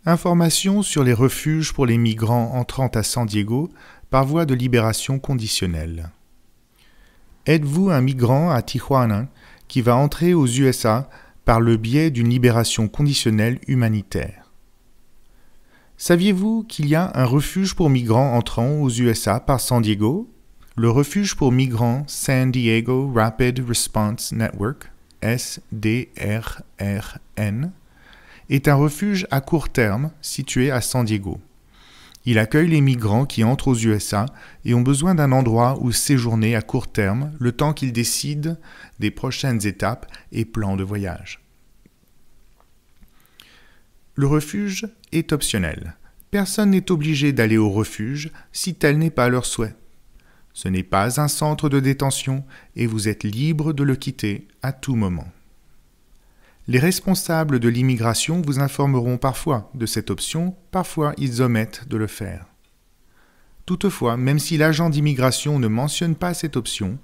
Informations sur les refuges pour les migrants entrant à San Diego par voie de libération conditionnelle. Êtes-vous un migrant à Tijuana qui va entrer aux USA par le biais d'une libération conditionnelle humanitaire? Saviez-vous qu'il y a un refuge pour migrants entrant aux USA par San Diego? Le refuge pour migrants San Diego Rapid Response Network, SDRRN, est un refuge à court terme situé à San Diego. Il accueille les migrants qui entrent aux USA et ont besoin d'un endroit où séjourner à court terme le temps qu'ils décident des prochaines étapes et plans de voyage. Le refuge est optionnel. Personne n'est obligé d'aller au refuge si tel n'est pas leur souhait. Ce n'est pas un centre de détention et vous êtes libre de le quitter à tout moment. Les responsables de l'immigration vous informeront parfois de cette option, parfois ils omettent de le faire. Toutefois, même si l'agent d'immigration ne mentionne pas cette option,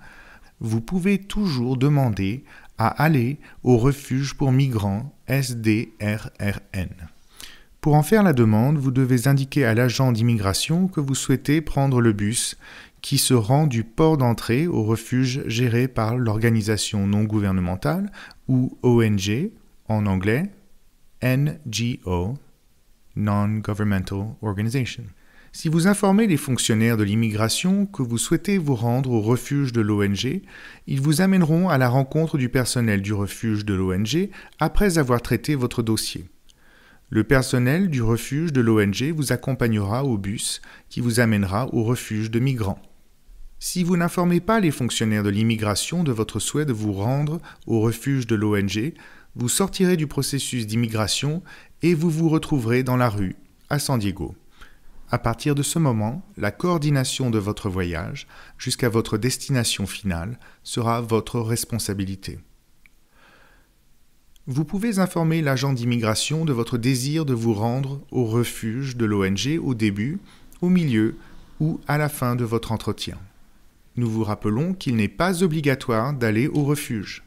vous pouvez toujours demander à aller au refuge pour migrants SDRRN. Pour en faire la demande, vous devez indiquer à l'agent d'immigration que vous souhaitez prendre le bus qui se rend du port d'entrée au refuge géré par l'organisation non gouvernementale ou ONG, en anglais, NGO, Non-Governmental Organization. Si vous informez les fonctionnaires de l'immigration que vous souhaitez vous rendre au refuge de l'ONG, ils vous amèneront à la rencontre du personnel du refuge de l'ONG après avoir traité votre dossier. Le personnel du refuge de l'ONG vous accompagnera au bus qui vous amènera au refuge de migrants. Si vous n'informez pas les fonctionnaires de l'immigration de votre souhait de vous rendre au refuge de l'ONG, vous sortirez du processus d'immigration et vous vous retrouverez dans la rue, à San Diego. À partir de ce moment, la coordination de votre voyage jusqu'à votre destination finale sera votre responsabilité. Vous pouvez informer l'agent d'immigration de votre désir de vous rendre au refuge de l'ONG au début, au milieu ou à la fin de votre entretien. Nous vous rappelons qu'il n'est pas obligatoire d'aller au refuge.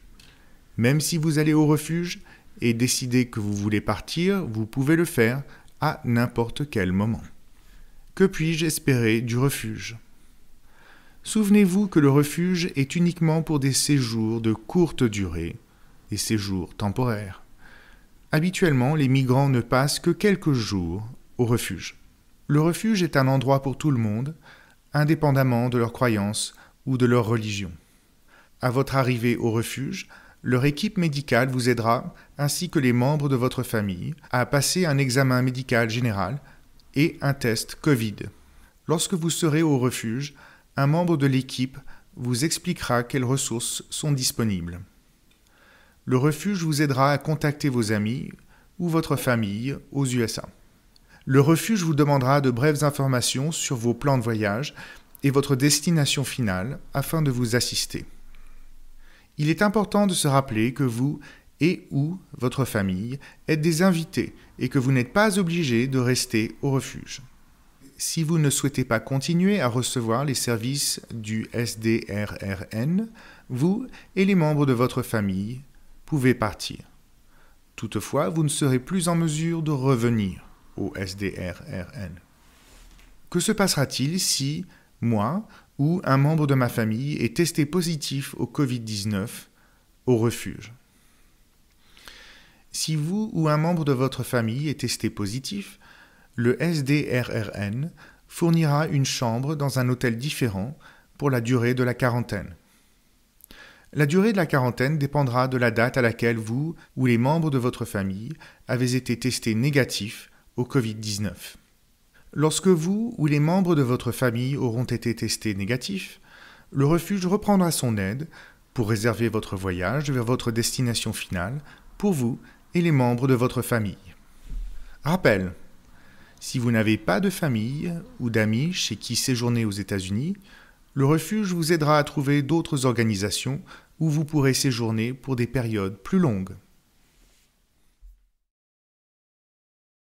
Même si vous allez au refuge et décidez que vous voulez partir, vous pouvez le faire à n'importe quel moment. Que puis-je espérer du refuge? Souvenez-vous que le refuge est uniquement pour des séjours de courte durée, des séjours temporaires. Habituellement, les migrants ne passent que quelques jours au refuge. Le refuge est un endroit pour tout le monde, indépendamment de leurs croyances ou de leur religion. À votre arrivée au refuge, leur équipe médicale vous aidera, ainsi que les membres de votre famille, à passer un examen médical général et un test Covid. Lorsque vous serez au refuge, un membre de l'équipe vous expliquera quelles ressources sont disponibles. Le refuge vous aidera à contacter vos amis ou votre famille aux USA. Le refuge vous demandera de brèves informations sur vos plans de voyage et votre destination finale afin de vous assister. Il est important de se rappeler que vous et ou votre famille êtes des invités et que vous n'êtes pas obligé de rester au refuge. Si vous ne souhaitez pas continuer à recevoir les services du SDRRN, vous et les membres de votre famille pouvez partir. Toutefois, vous ne serez plus en mesure de revenir au SDRRN. Que se passera-t-il si moi ou un membre de ma famille est testé positif au Covid-19 au refuge? Si vous ou un membre de votre famille est testé positif, le SDRRN fournira une chambre dans un hôtel différent pour la durée de la quarantaine. La durée de la quarantaine dépendra de la date à laquelle vous ou les membres de votre famille avez été testés négatifs au Covid-19. Lorsque vous ou les membres de votre famille auront été testés négatifs, le refuge reprendra son aide pour réserver votre voyage vers votre destination finale pour vous et les membres de votre famille. Rappel, si vous n'avez pas de famille ou d'amis chez qui séjourner aux États-Unis, le refuge vous aidera à trouver d'autres organisations où vous pourrez séjourner pour des périodes plus longues.